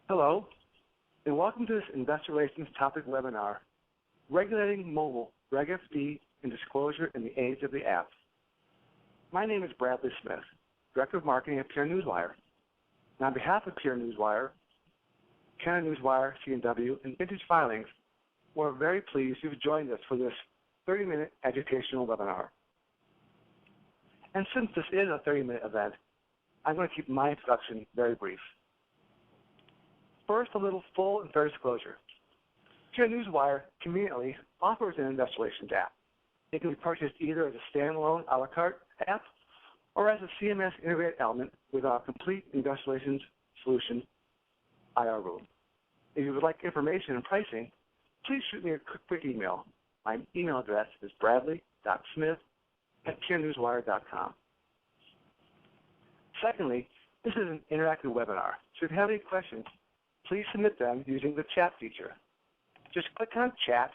Hello, and welcome to this Investor Relations topic webinar, Regulating Mobile, Reg FD, and Disclosure in the Age of the App. My name is Bradley Smith, Director of Marketing at Peer Newswire. And on behalf of Peer Newswire, Canada Newswire, C&W, and Vintage Filings, we're very pleased you've joined us for this 30-minute educational webinar. And since this is a 30-minute event, I'm going to keep my introduction very brief. First, a little full and fair disclosure. Peer Newswire conveniently offers an investor relations app. It can be purchased either as a standalone a la carte app or as a CMS integrated element with our complete investor relations solution, theIRapp. If you would like information and pricing, please shoot me a quick email. My email address is bradley.smith@peernewswire.com. Secondly, this is an interactive webinar, so if you have any questions, please submit them using the chat feature. Just click on Chat,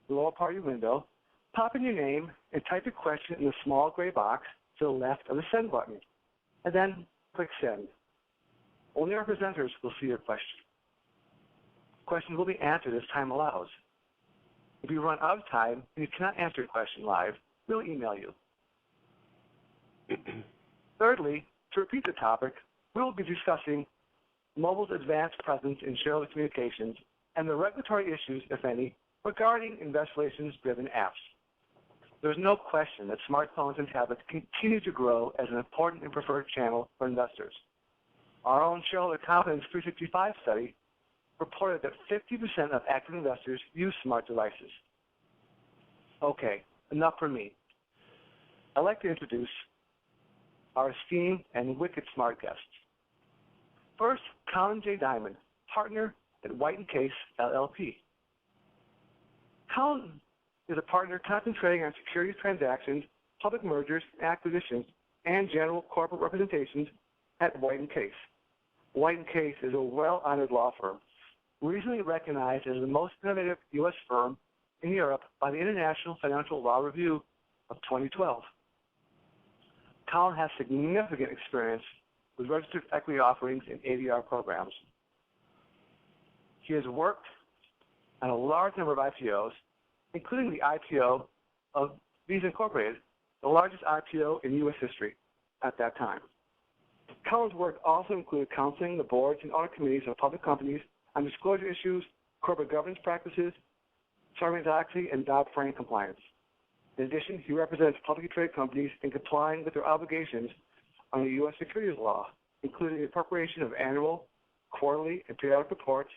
the lower part of your window, pop in your name, and type your question in the small gray box to the left of the Send button, and then click Send. Only our presenters will see your question. Questions will be answered as time allows. If you run out of time and you cannot answer your question live, we'll email you. Thirdly, to repeat the topic, we will be discussing mobile's advanced presence in shareholder communications and the regulatory issues, if any, regarding investor relations-driven apps. There's no question that smartphones and tablets continue to grow as an important and preferred channel for investors. Our own Shareholder Confidence 365 study reported that 50% of active investors use smart devices. Okay, enough from me. I'd like to introduce our esteemed and wicked smart guests. First, Colin J. Diamond, partner at White & Case, LLP. Colin is a partner concentrating on securities transactions, public mergers, acquisitions, and general corporate representations at White & Case. White & Case is a well-honored law firm, recently recognized as the most innovative U.S. firm in Europe by the International Financial Law Review of 2012. Colin has significant experience with registered equity offerings and ADR programs. He has worked on a large number of IPOs, including the IPO of Visa Incorporated, the largest IPO in U.S. history at that time. Colin's work also included counseling the boards and audit committees of public companies on disclosure issues, corporate governance practices, Sarbanes-Oxley, and Dodd-Frank compliance. In addition, he represents publicly traded companies in complying with their obligations under U.S. securities law, including the preparation of annual, quarterly, and periodic reports,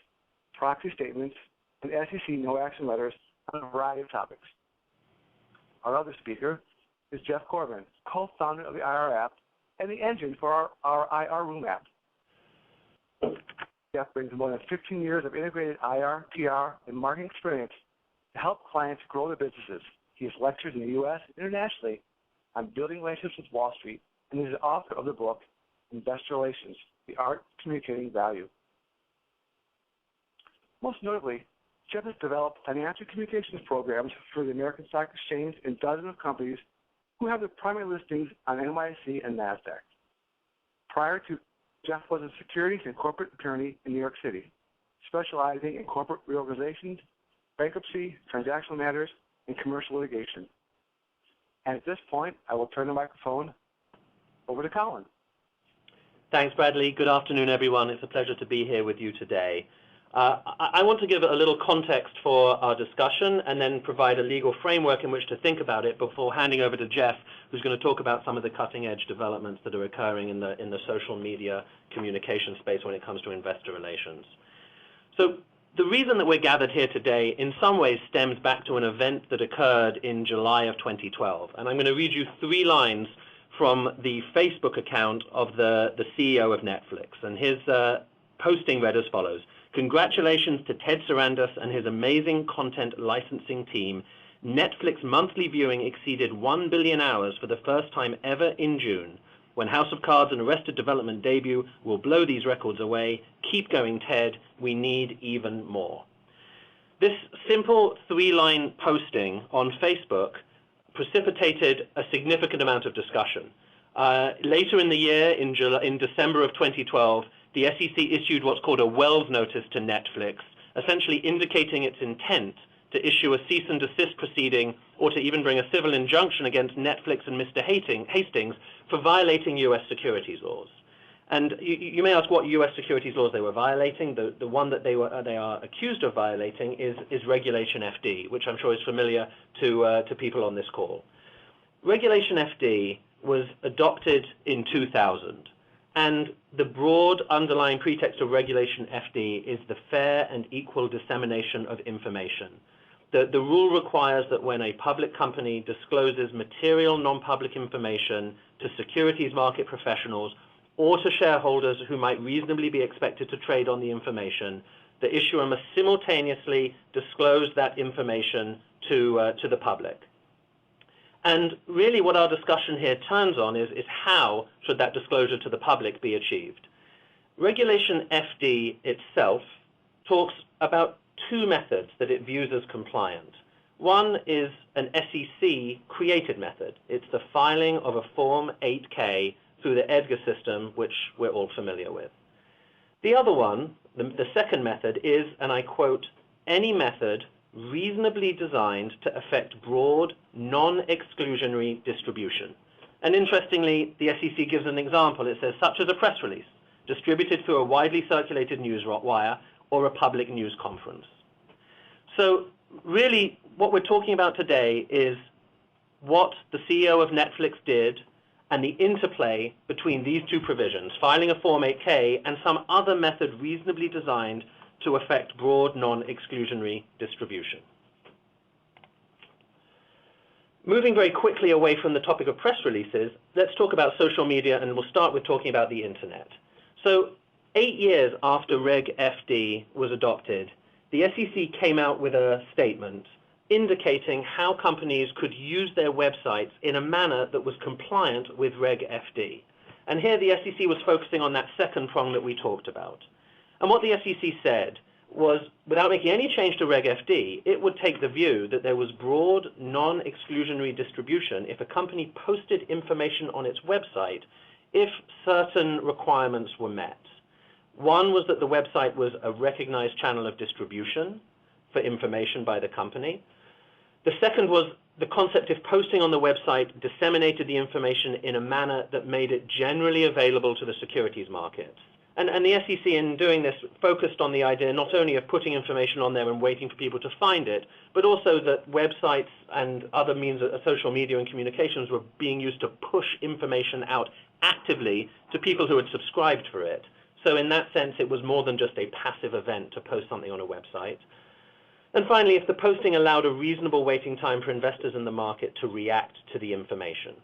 proxy statements, and SEC no-action letters on a variety of topics. Our other speaker is Jeff Corbin, co-founder of theIRapp and the engine for our IR Room app. Jeff brings more than 15 years of integrated IR, PR, and marketing experience to help clients grow their businesses. He has lectured in the U.S. and internationally on building relationships with Wall Street, and is the author of the book, Investor Relations, The Art of Communicating Value. Most notably, Jeff has developed financial communications programs for the American Stock Exchange and dozens of companies who have their primary listings on NYSE and NASDAQ. Prior to, Jeff was a securities and corporate attorney in New York City, specializing in corporate reorganizations, bankruptcy, transactional matters, and commercial litigation. And at this point, I will turn the microphone over to Colin. Thanks, Bradley. Good afternoon, everyone. It's a pleasure to be here with you today. I want to give a little context for our discussion and then provide a legal framework in which to think about it before handing over to Jeff, who's going to talk about some of the cutting-edge developments that are occurring in the social media communication space when it comes to investor relations. So the reason that we're gathered here today in some ways stems back to an event that occurred in July of 2012. And I'm going to read you 3 lines from the Facebook account of the CEO of Netflix. And his posting read as follows: "Congratulations to Ted Sarandos and his amazing content licensing team. Netflix monthly viewing exceeded 1 billion hours for the first time ever in June. When House of Cards and Arrested Development debut, we'll blow these records away. Keep going, Ted. We need even more." This simple 3-line posting on Facebook precipitated a significant amount of discussion. Later in the year, in December of 2012, the SEC issued what's called a Wells notice to Netflix, essentially indicating its intent to issue a cease and desist proceeding or to even bring a civil injunction against Netflix and Mr. Hastings for violating U.S. securities laws. And you may ask what U.S. securities laws they were violating. The one that they are accused of violating is Regulation FD, which I'm sure is familiar to people on this call. Regulation FD was adopted in 2000, and the broad underlying pretext of Regulation FD is the fair and equal dissemination of information. The rule requires that when a public company discloses material non-public information to securities market professionals or to shareholders who might reasonably be expected to trade on the information, the issuer must simultaneously disclose that information to the public. And really what our discussion here turns on is how should that disclosure to the public be achieved. Regulation FD itself talks about two methods that it views as compliant. One is an SEC-created method. It's the filing of a Form 8K through the EDGAR system, which we're all familiar with. The other one, the second method, is, and I quote, any method reasonably designed to affect broad, non-exclusionary distribution. And interestingly, the SEC gives an example. It says, such as a press release distributed through a widely circulated news wire or a public news conference. So really, what we're talking about today is what the CEO of Netflix did and the interplay between these two provisions, filing a Form 8K and some other method reasonably designed to affect broad, non-exclusionary distribution. Moving very quickly away from the topic of press releases, let's talk about social media, and we'll start with talking about the internet. So 8 years after Reg FD was adopted, the SEC came out with a statement indicating how companies could use their websites in a manner that was compliant with Reg FD. And here the SEC was focusing on that second prong that we talked about. And what the SEC said was, without making any change to Reg FD, it would take the view that there was broad, non-exclusionary distribution if a company posted information on its website if certain requirements were met. One was that the website was a recognized channel of distribution for information by the company. The second was the concept if posting on the website disseminated the information in a manner that made it generally available to the securities markets. And the SEC, in doing this, focused on the idea not only of putting information on there and waiting for people to find it, but also that websites and other means of social media and communications were being used to push information out actively to people who had subscribed for it. So in that sense, it was more than just a passive event to post something on a website. And finally, if the posting allowed a reasonable waiting time for investors in the market to react to the information.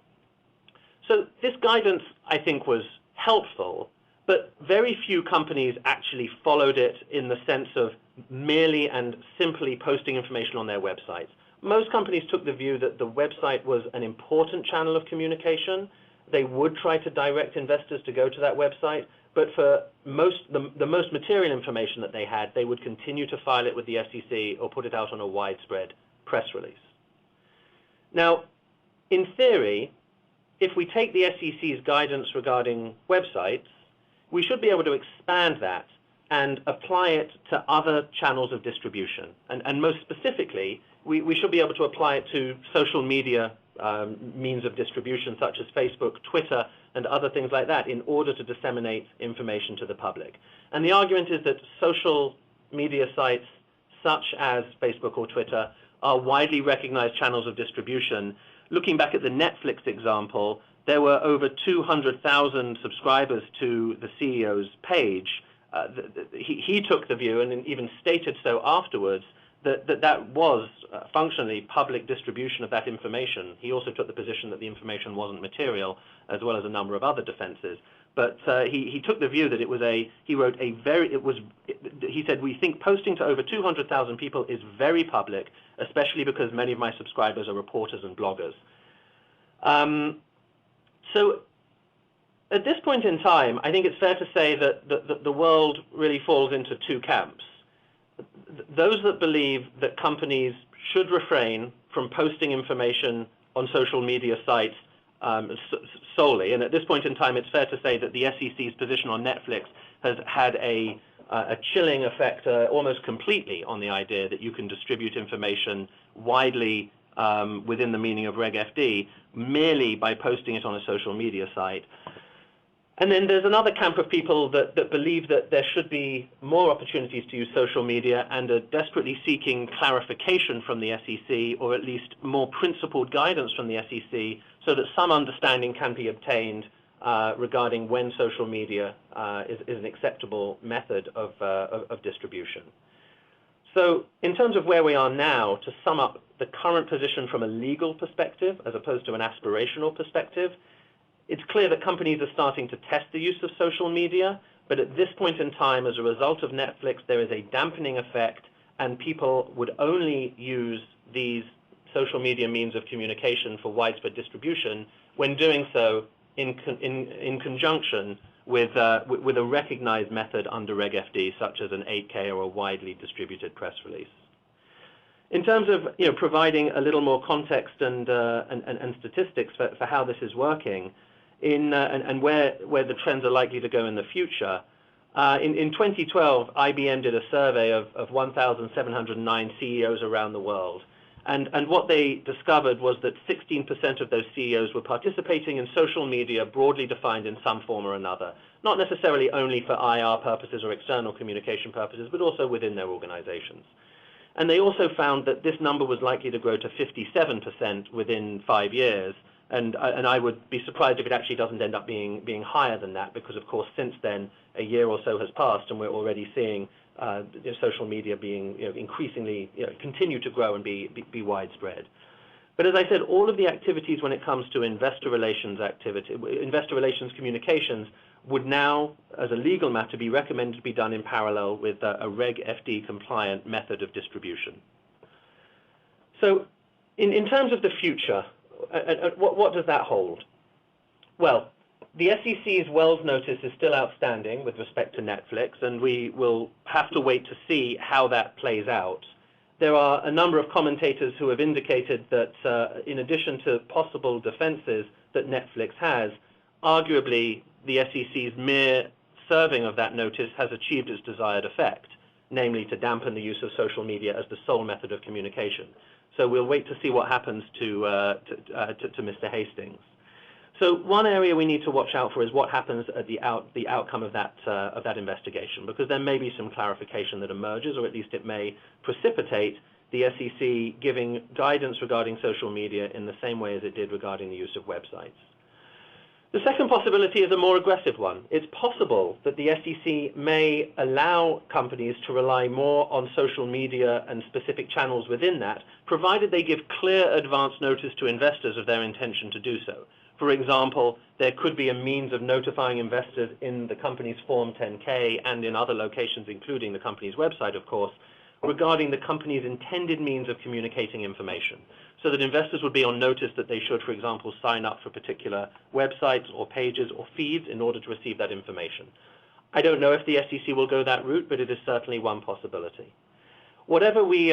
So this guidance, I think, was helpful, but very few companies actually followed it in the sense of merely and simply posting information on their websites. Most companies took the view that the website was an important channel of communication. They would try to direct investors to go to that website, but for the most material information that they had, they would continue to file it with the SEC or put it out on a widespread press release. Now, in theory, if we take the SEC's guidance regarding websites, we should be able to expand that and apply it to other channels of distribution. And most specifically, we should be able to apply it to social media means of distribution, such as Facebook, Twitter, and other things like that, in order to disseminate information to the public. And the argument is that social media sites, such as Facebook or Twitter, are widely recognized channels of distribution. Looking back at the Netflix example, there were over 200,000 subscribers to the CEO's page. He took the view, and even stated so afterwards, that was functionally public distribution of that information. He also took the position that the information wasn't material, as well as a number of other defenses. But he took the view that it was he said, we think posting to over 200,000 people is very public, especially because many of my subscribers are reporters and bloggers. So at this point in time, I think it's fair to say that the world really falls into two camps. Those that believe that companies should refrain from posting information on social media sites solely, and at this point in time, it's fair to say that the SEC's position on Netflix has had a chilling effect almost completely on the idea that you can distribute information widely within the meaning of Reg FD merely by posting it on a social media site. And then there's another camp of people that believe that there should be more opportunities to use social media and are desperately seeking clarification from the SEC, or at least more principled guidance from the SEC, so that some understanding can be obtained regarding when social media is an acceptable method of distribution. So in terms of where we are now, to sum up the current position from a legal perspective as opposed to an aspirational perspective, it's clear that companies are starting to test the use of social media, but at this point in time, as a result of Netflix, there is a dampening effect, and people would only use these social media means of communication for widespread distribution when doing so in conjunction with a recognized method under Reg FD, such as an 8K or a widely distributed press release. In terms of providing a little more context and statistics for how this is working, and where the trends are likely to go in the future, in 2012, IBM did a survey of 1,709 CEOs around the world. And what they discovered was that 16% of those CEOs were participating in social media broadly defined in some form or another, not necessarily only for IR purposes or external communication purposes, but also within their organizations. And they also found that this number was likely to grow to 57% within 5 years. And I would be surprised if it actually doesn't end up being higher than that, because, of course, since then, a year or so has passed, and we're already seeing social media being increasingly continue to grow and be widespread. But as I said, all of the activities when it comes to investor relations communications would now, as a legal matter, be recommended to be done in parallel with a Reg FD compliant method of distribution. So in terms of the future, what does that hold? Well, the SEC's Wells notice is still outstanding with respect to Netflix, and we will have to wait to see how that plays out. There are a number of commentators who have indicated that in addition to possible defenses that Netflix has, arguably the SEC's mere serving of that notice has achieved its desired effect, namely to dampen the use of social media as the sole method of communication. So we'll wait to see what happens to Mr. Hastings. So one area we need to watch out for is what happens at the outcome of that investigation, because there may be some clarification that emerges, or at least it may precipitate the SEC giving guidance regarding social media in the same way as it did regarding the use of websites. The second possibility is a more aggressive one. It's possible that the SEC may allow companies to rely more on social media and specific channels within that, provided they give clear advance notice to investors of their intention to do so. For example, there could be a means of notifying investors in the company's Form 10K and in other locations, including the company's website, of course, regarding the company's intended means of communicating information, so that investors would be on notice that they should, for example, sign up for particular websites or pages or feeds in order to receive that information. I don't know if the SEC will go that route, but it is certainly one possibility. Whatever we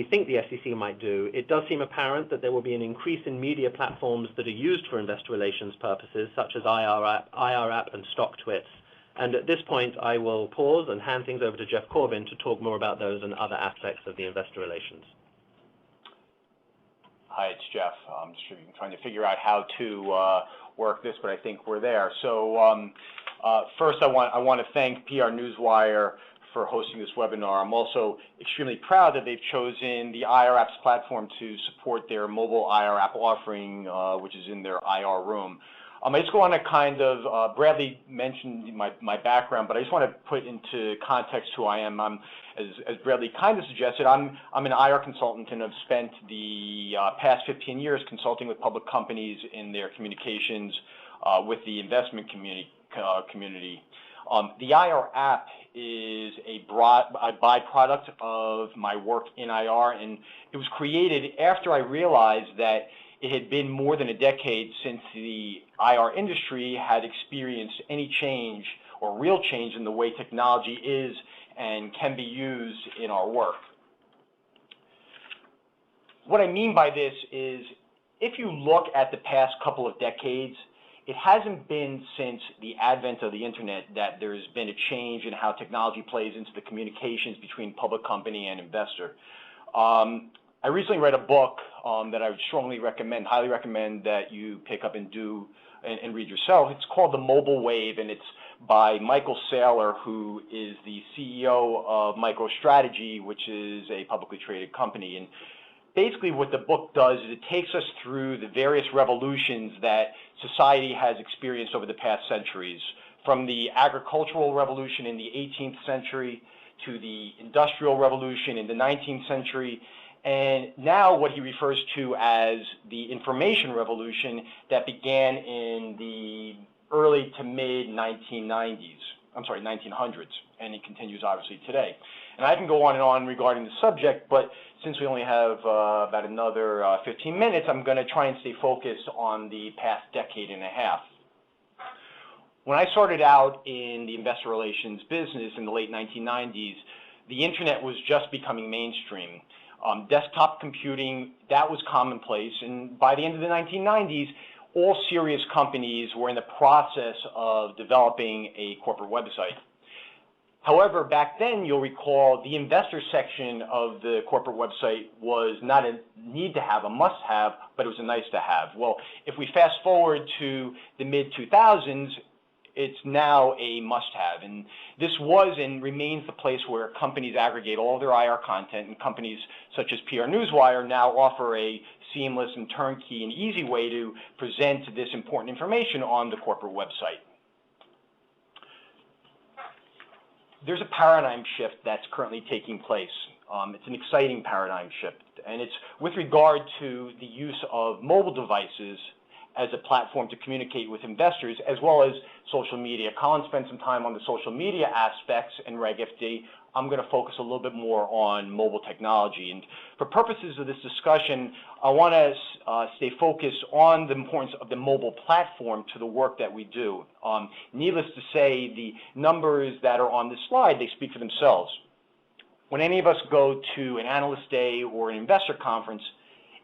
think the SEC might do, it does seem apparent that there will be an increase in media platforms that are used for investor relations purposes, such as theIRapp and StockTwits. And at this point, I will pause and hand things over to Jeff Corbin to talk more about those and other aspects of the investor relations. Hi, it's Jeff. I'm just trying to figure out how to work this, but I think we're there. So first, I want to thank PR Newswire for hosting this webinar. I'm also extremely proud that they've chosen the theIRapp's platform to support their mobile theIRapp offering, which is in their IR room. I just want to kind of, Bradley mentioned my background, but I just want to put into context who I am. As Bradley kind of suggested, I'm an IR consultant and have spent the past 15 years consulting with public companies in their communications with the investment community. The theIRapp is a byproduct of my work in IR, and it was created after I realized that it had been more than a decade since the IR industry had experienced any change or real change in the way technology is and can be used in our work. What I mean by this is, if you look at the past couple of decades, it hasn't been since the advent of the internet that there's been a change in how technology plays into the communications between public company and investor. I recently read a book that I would strongly recommend, highly recommend that you pick up and do and read yourself. It's called The Mobile Wave, and it's by Michael Saylor, who is the CEO of MicroStrategy, which is a publicly traded company. And basically what the book does is it takes us through the various revolutions that society has experienced over the past centuries, from the agricultural revolution in the 18th century to the industrial revolution in the 19th century, and now what he refers to as the information revolution that began in the early to mid 1900s, and it continues obviously today. And I can go on and on regarding the subject, but since we only have about another 15 minutes, I'm going to try and stay focused on the past decade and a half. When I started out in the investor relations business in the late 1990s, the internet was just becoming mainstream. Desktop computing, that was commonplace, and by the end of the 1990s, all serious companies were in the process of developing a corporate website. However, back then, you'll recall, the investor section of the corporate website was not a need to have, a must have, but it was a nice to have. Well, if we fast forward to the mid-2000s, it's now a must-have. And this was and remains the place where companies aggregate all their IR content, and companies such as PR Newswire now offer a seamless and turnkey and easy way to present this important information on the corporate website. There's a paradigm shift that's currently taking place. It's an exciting paradigm shift, and it's with regard to the use of mobile devices as a platform to communicate with investors, as well as social media. Colin spent some time on the social media aspects in Reg FD. I'm going to focus a little bit more on mobile technology. And for purposes of this discussion, I want to stay focused on the importance of the mobile platform to the work that we do. Needless to say, the numbers that are on this slide, they speak for themselves. When any of us go to an analyst day or an investor conference,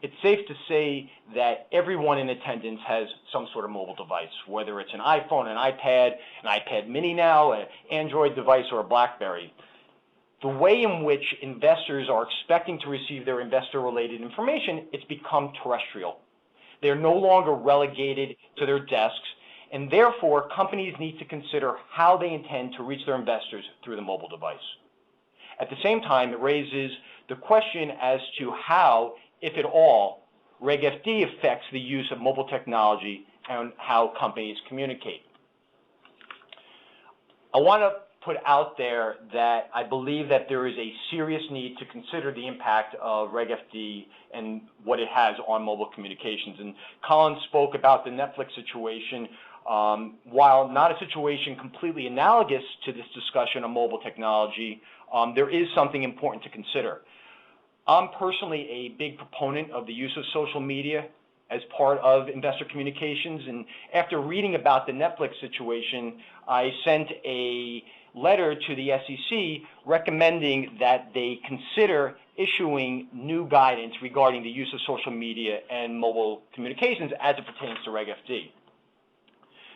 it's safe to say that everyone in attendance has some sort of mobile device, whether it's an iPhone, an iPad mini now, an Android device, or a BlackBerry. The way in which investors are expecting to receive their investor-related information, it's become terrestrial. They're no longer relegated to their desks, and therefore companies need to consider how they intend to reach their investors through the mobile device. At the same time, it raises the question as to how, if at all, Reg FD affects the use of mobile technology and how companies communicate. I want to put out there that I believe that there is a serious need to consider the impact of Reg FD and what it has on mobile communications. And Colin spoke about the Netflix situation. While not a situation completely analogous to this discussion on mobile technology, there is something important to consider. I'm personally a big proponent of the use of social media as part of investor communications, and after reading about the Netflix situation, I sent a letter to the SEC recommending that they consider issuing new guidance regarding the use of social media and mobile communications as it pertains to Reg FD.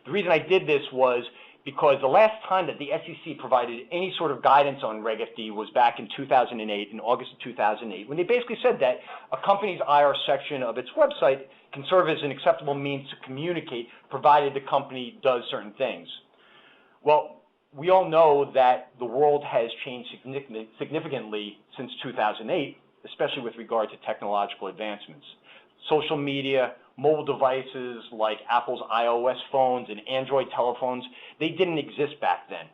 The reason I did this was because the last time that the SEC provided any sort of guidance on Reg FD was back in 2008, in August of 2008, when they basically said that a company's IR section of its website can serve as an acceptable means to communicate, provided the company does certain things. Well, we all know that the world has changed significantly since 2008, especially with regard to technological advancements. Social media, mobile devices like Apple's iOS phones and Android telephones, they didn't exist back then.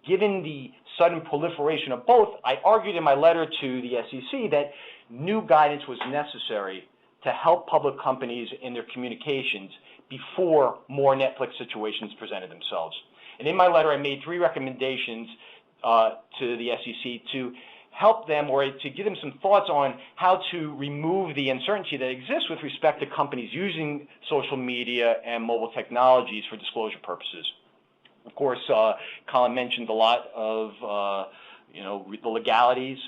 Given the sudden proliferation of both, I argued in my letter to the SEC that new guidance was necessary to help public companies in their communications before more Netflix situations presented themselves. And in my letter, I made 3 recommendations to the SEC to help them, or to give them some thoughts on how to remove the uncertainty that exists with respect to companies using social media and mobile technologies for disclosure purposes. Of course, Colin mentioned a lot of the legalities.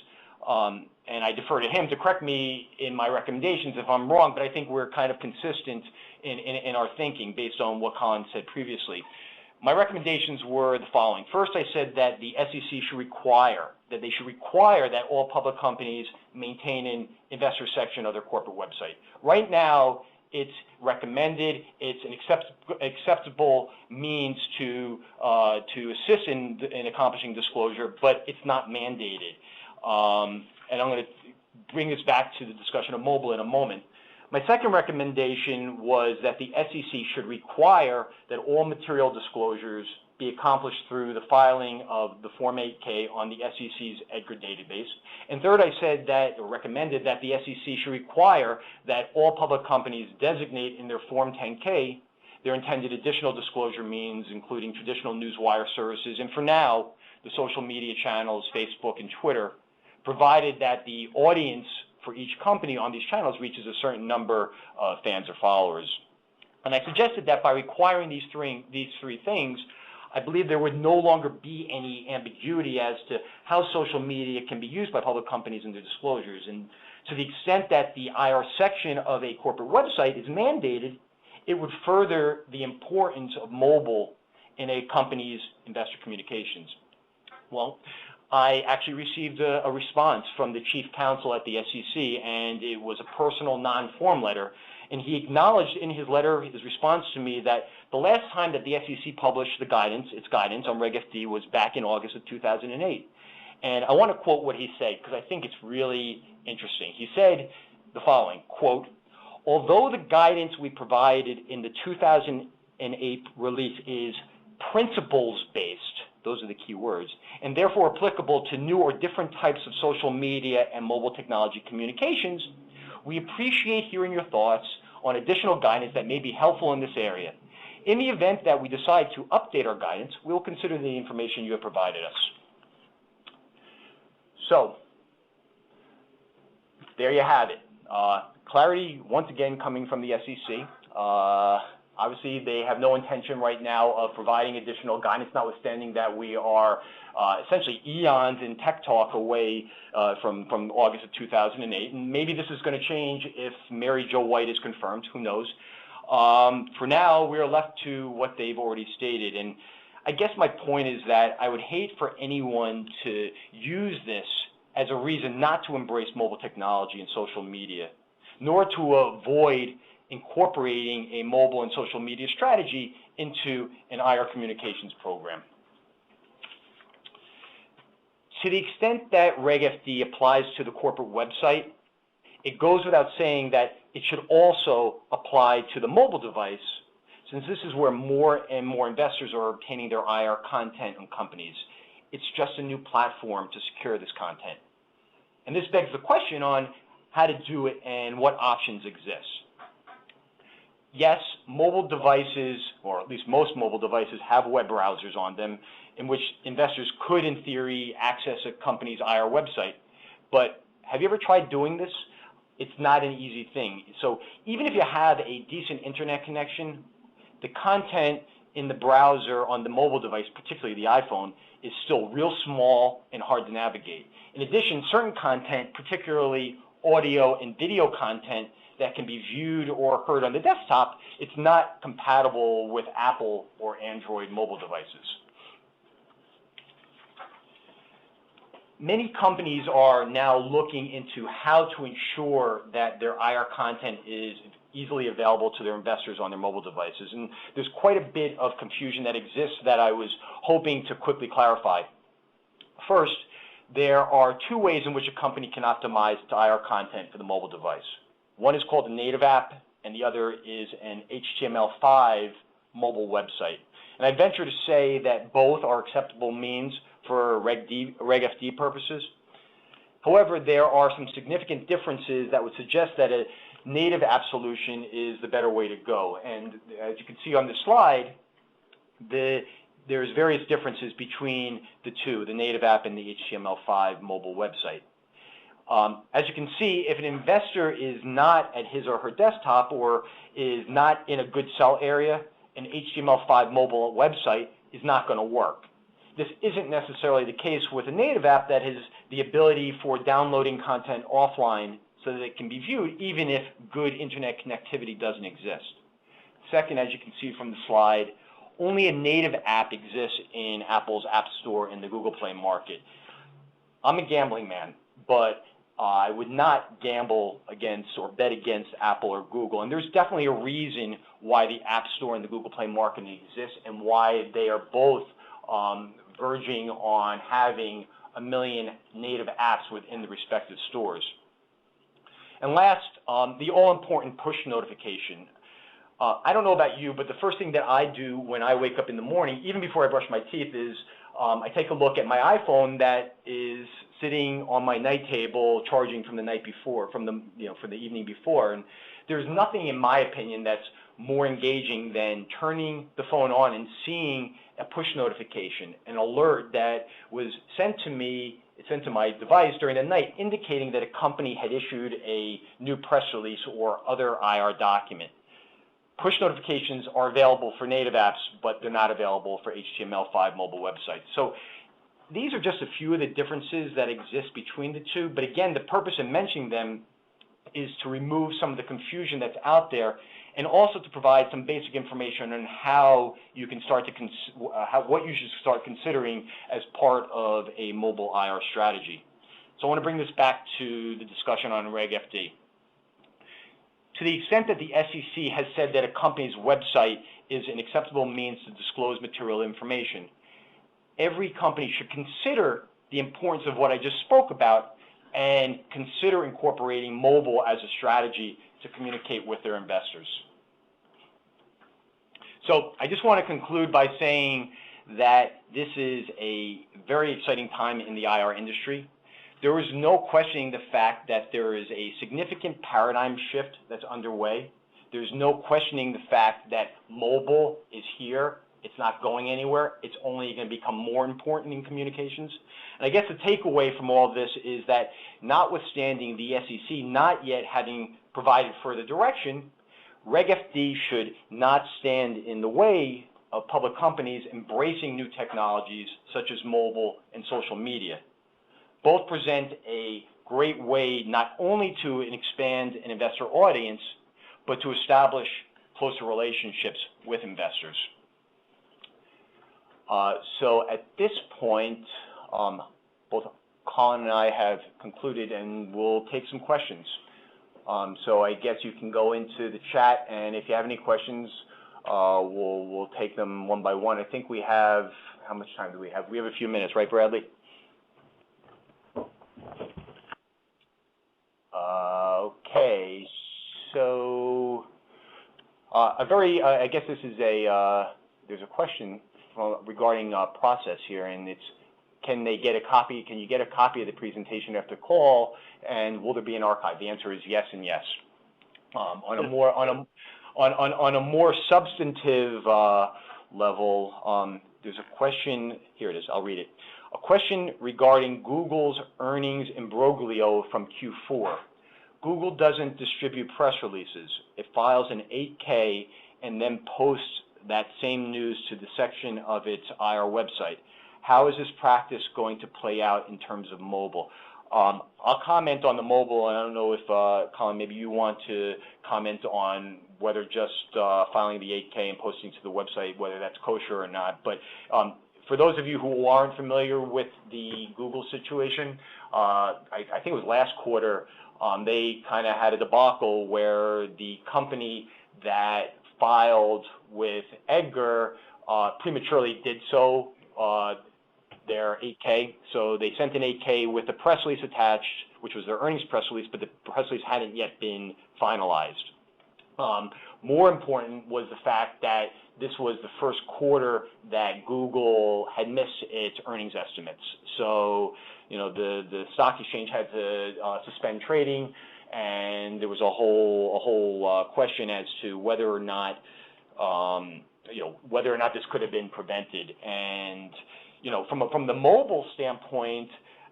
And I defer to him to correct me in my recommendations if I'm wrong, but I think we're kind of consistent in our thinking based on what Colin said previously. My recommendations were the following. First, I said that the SEC should require that all public companies maintain an investor section of their corporate website. Right now, it's recommended. It's an acceptable means to assist in accomplishing disclosure, but it's not mandated. And I'm going to bring this back to the discussion of mobile in a moment. My second recommendation was that the SEC should require that all material disclosures be accomplished through the filing of the Form 8K on the SEC's EDGAR database. And third, I said that, or recommended that the SEC should require that all public companies designate in their Form 10K their intended additional disclosure means, including traditional newswire services, and for now, the social media channels, Facebook and Twitter, provided that the audience for each company on these channels reaches a certain number of fans or followers. And I suggested that by requiring these three things, I believe there would no longer be any ambiguity as to how social media can be used by public companies in their disclosures. And to the extent that the IR section of a corporate website is mandated, it would further the importance of mobile in a company's investor communications. Well, I actually received a response from the chief counsel at the SEC, and it was a personal non-form letter. And he acknowledged in his letter, his response to me, that the last time that the SEC published its guidance on Reg FD was back in August of 2008. And I want to quote what he said, because I think it's really interesting. He said the following, quote, "Although the guidance we provided in the 2008 release is principles-based," those are the key words, "and therefore applicable to new or different types of social media and mobile technology communications, we appreciate hearing your thoughts on additional guidance that may be helpful in this area. In the event that we decide to update our guidance, we will consider the information you have provided us." So, there you have it. Clarity, once again, coming from the SEC. Obviously, they have no intention right now of providing additional guidance, notwithstanding that we are essentially eons in tech talk away from August of 2008. And maybe this is going to change if Mary Jo White is confirmed. Who knows? For now, we are left to what they've already stated. And I guess my point is that I would hate for anyone to use this as a reason not to embrace mobile technology and social media, nor to avoid incorporating a mobile and social media strategy into an IR communications program. To the extent that Reg FD applies to the corporate website, it goes without saying that it should also apply to the mobile device, since this is where more and more investors are obtaining their IR content on companies. It's just a new platform to secure this content. And this begs the question on how to do it and what options exist. Yes, mobile devices, or at least most mobile devices, have web browsers on them in which investors could, in theory, access a company's IR website. But have you ever tried doing this? It's not an easy thing. So even if you have a decent internet connection, the content in the browser on the mobile device, particularly the iPhone, is still real small and hard to navigate. In addition, certain content, particularly audio and video content, that can be viewed or heard on the desktop, it's not compatible with Apple or Android mobile devices. Many companies are now looking into how to ensure that their IR content is easily available to their investors on their mobile devices. And there's quite a bit of confusion that exists that I was hoping to quickly clarify. First, there are two ways in which a company can optimize to IR content for the mobile device. One is called a native app, and the other is an HTML5 mobile website. And I venture to say that both are acceptable means for Reg FD purposes. However, there are some significant differences that would suggest that a native app solution is the better way to go. And as you can see on this slide, there's various differences between the two, the native app and the HTML5 mobile website. As you can see, if an investor is not at his or her desktop or is not in a good sell area, an HTML5 mobile website is not going to work. this isn't necessarily the case with a native app that has the ability for downloading content offline so that it can be viewed even if good internet connectivity doesn't exist. Second, as you can see from the slide, only a native app exists in Apple's App Store in the Google Play market. I'm a gambling man, but I would not gamble against or bet against Apple or Google. And there's definitely a reason why the App Store and the Google Play market exists and why they are both verging on having 1 million native apps within the respective stores. And last, the all-important push notification. I don't know about you, but the first thing that I do when I wake up in the morning, even before I brush my teeth, is I take a look at my iPhone that is sitting on my night table, charging from the night before, from the evening before. And there's nothing, in my opinion, that's more engaging than turning the phone on and seeing a push notification, an alert that was sent to me, sent to my device during the night, indicating that a company had issued a new press release or other IR document. Push notifications are available for native apps, but they're not available for HTML5 mobile websites. So these are just a few of the differences that exist between the two. But again, the purpose of mentioning them is to remove some of the confusion that's out there, and also to provide some basic information on how you can start to what you should start considering as part of a mobile IR strategy. So I want to bring this back to the discussion on Reg FD. To the extent that the SEC has said that a company's website is an acceptable means to disclose material information, every company should consider the importance of what I just spoke about and consider incorporating mobile as a strategy to communicate with their investors. So I just want to conclude by saying that this is a very exciting time in the IR industry. There is no questioning the fact that there is a significant paradigm shift that's underway. There's no questioning the fact that mobile is here. It's not going anywhere. It's only going to become more important in communications. And I guess the takeaway from all of this is that notwithstanding the SEC not yet having provided further direction, Reg FD should not stand in the way of public companies embracing new technologies such as mobile and social media. Both present a great way not only to expand an investor audience, but to establish closer relationships with investors. So at this point, both Colin and I have concluded, and we'll take some questions. So I guess you can go into the chat, and if you have any questions, we'll take them one by one. I think we have, how much time do we have? We have a few minutes, right, Bradley? Okay, so I guess this is there's a question regarding process here, and it's, can you get a copy of the presentation after the call, and will there be an archive? The answer is yes and yes. On a more substantive level, there's a question, here it is, I'll read it. A question regarding Google's earnings imbroglio from Q4. Google doesn't distribute press releases. It files an 8K and then posts that same news to the section of its IR website. How is this practice going to play out in terms of mobile? I'll comment on the mobile. I don't know if, Colin, maybe you want to comment on whether just filing the 8K and posting to the website, whether that's kosher or not. But for those of you who aren't familiar with the Google situation, I think it was last quarter, they kind of had a debacle where the company that filed with Edgar prematurely did so, their 8K. So they sent an 8K with the press release attached, which was their earnings press release, but the press release hadn't yet been finalized. More important was the fact that this was the first quarter that Google had missed its earnings estimates. So, you know, the stock exchange had to suspend trading, and there was a whole question as to whether or not, whether or not this could have been prevented. And, you know, from the mobile standpoint,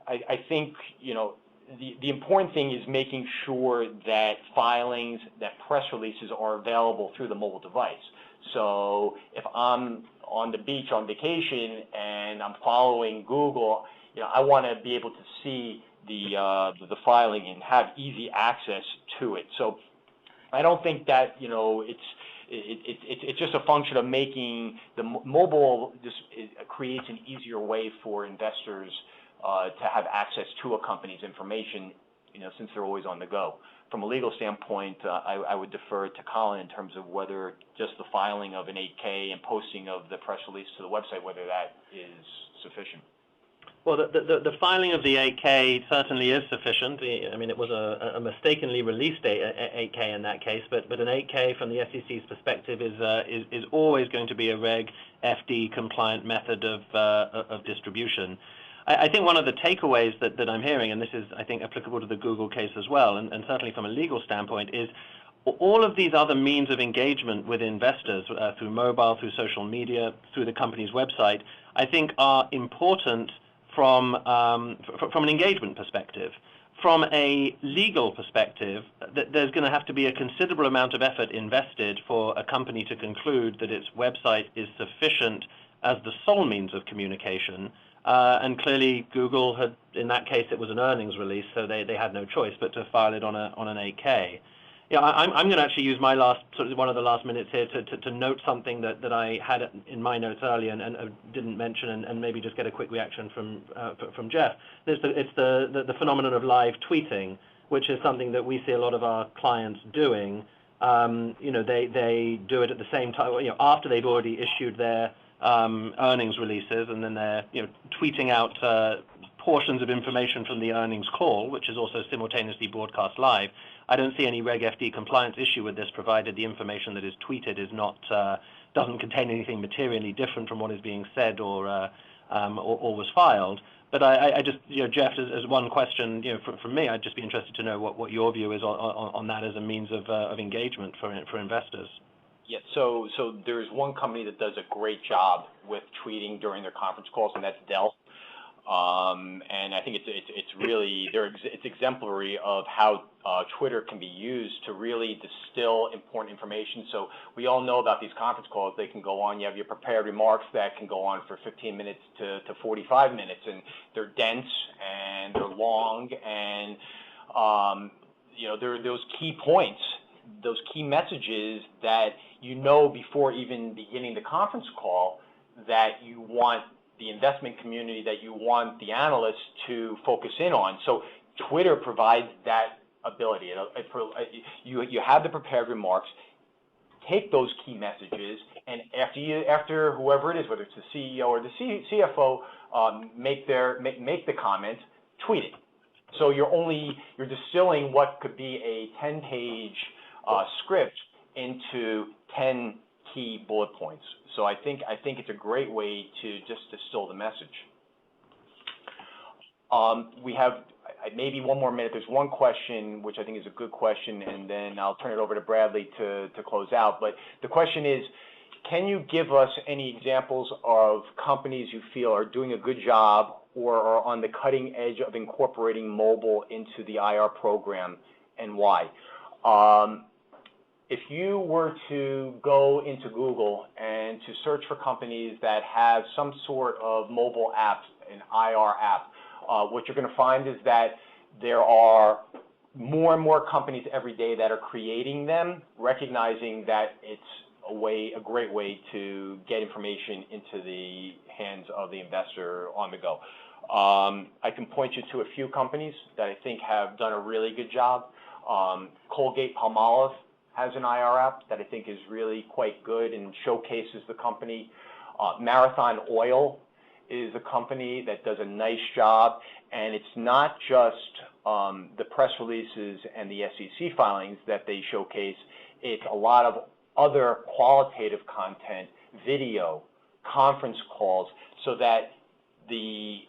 I think, you know, the important thing is making sure that filings, that press releases are available through the mobile device. So if I'm on the beach on vacation and I'm following Google, I want to be able to see the filing and have easy access to it. So I don't think that it's just a function of making the mobile. It creates an easier way for investors to have access to a company's information, since they're always on the go. From a legal standpoint, I would defer to Colin in terms of whether just the filing of an 8K and posting of the press release to the website, whether that is sufficient. Well, the filing of the 8K certainly is sufficient. I mean, it was a mistakenly released 8K in that case, but an 8K from the SEC's perspective is always going to be a Reg FD compliant method of distribution. I think one of the takeaways that I'm hearing, and this is, I think, applicable to the Google case as well, and certainly from a legal standpoint, is all of these other means of engagement with investors through mobile, through social media, through the company's website, I think are important from an engagement perspective. From a legal perspective, there's going to have to be a considerable amount of effort invested for a company to conclude that its website is sufficient as the sole means of communication. And clearly, Google had, in that case, it was an earnings release, so they had no choice but to file it on an 8K. Yeah, I'm going to actually use my one of the last minutes here to note something that I had in my notes earlier and didn't mention, and maybe just get a quick reaction from Jeff. It's the phenomenon of live tweeting, which is something that we see a lot of our clients doing. They do it at the same time, after they've already issued their earnings releases, and then they're tweeting out portions of information from the earnings call, which is also simultaneously broadcast live. I don't see any Reg FD compliance issue with this, provided the information that is tweeted is not doesn't contain anything materially different from what is being said or was filed. But I just, Jeff, as one question, from me, I'd just be interested to know what your view is on that as a means of engagement for investors. Yeah, so there's one company that does a great job with tweeting during their conference calls, and that's Dell. And I think it's really it's exemplary of how Twitter can be used to really distill important information. So we all know about these conference calls. They can go on. You have your prepared remarks that can go on for 15 minutes to 45 minutes, and they're dense and they're long, and there are those key points, those key messages that before even beginning the conference call that you want the investment community, that you want the analysts to focus in on. So Twitter provides that ability. You have the prepared remarks, take those key messages, and after whoever it is, whether it's the CEO or the CFO, make the comment, tweet it. So you're distilling what could be a 10-page script into 10 key bullet points. So I think it's a great way to just distill the message. We have maybe one more minute. There's one question which I think is a good question, and then I'll turn it over to Bradley to close out. But the question is, can you give us any examples of companies you feel are doing a good job or are on the cutting edge of incorporating mobile into the IR program, and why? If you were to go into Google and to search for companies that have some sort of mobile app, an IR app, what you're going to find is that there are more and more companies every day that are creating them, recognizing that it's a great way to get information into the hands of the investor on the go. I can point you to a few companies that I think have done a really good job. Colgate-Palmolive has an IR app that I think is really quite good and showcases the company. Marathon Oil is a company that does a nice job, and it's not just the press releases and the SEC filings that they showcase. It's a lot of other qualitative content, video, conference calls, so that the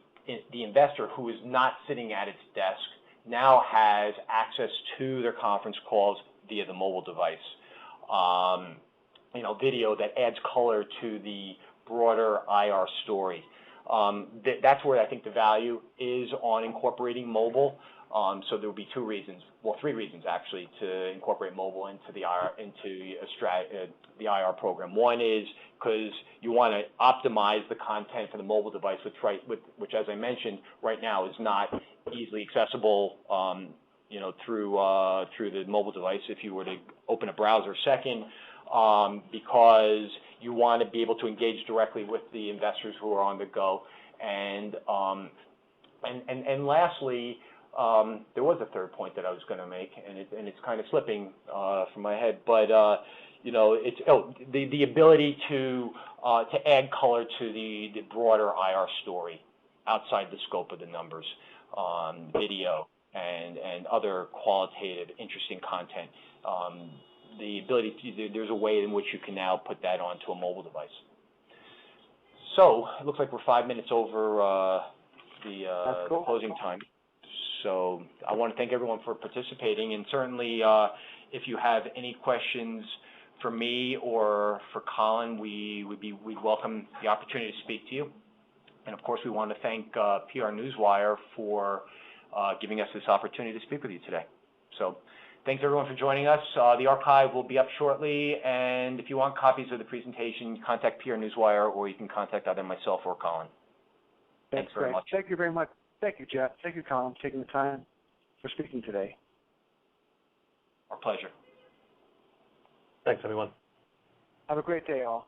investor who is not sitting at its desk now has access to their conference calls via the mobile device. Video that adds color to the broader IR story. That's where I think the value is on incorporating mobile. So there will be three reasons actually, to incorporate mobile into the IR program. One is because you want to optimize the content for the mobile device, which, as I mentioned, right now is not easily accessible, through the mobile device if you were to open a browser. Second, because you want to be able to engage directly with the investors who are on the go, and lastly, there was a third point that I was going to make, and it's kind of slipping from my head, but it's the ability to add color to the broader IR story outside the scope of the numbers, video and other qualitative, interesting content. The ability there's a way in which you can now put that onto a mobile device. So it looks like we're 5 minutes over the closing time. So I want to thank everyone for participating, and certainly if you have any questions for me or for Colin, we'd welcome the opportunity to speak to you. And of course, we want to thank PR Newswire for giving us this opportunity to speak with you today. So thanks everyone for joining us. The archive will be up shortly, and if you want copies of the presentation, contact PR Newswire, or you can contact either myself or Colin. Thanks very much. Thank you very much. Thank you, Jeff. Thank you, Colin, for taking the time for speaking today. Our pleasure. Thanks, everyone. Have a great day, all.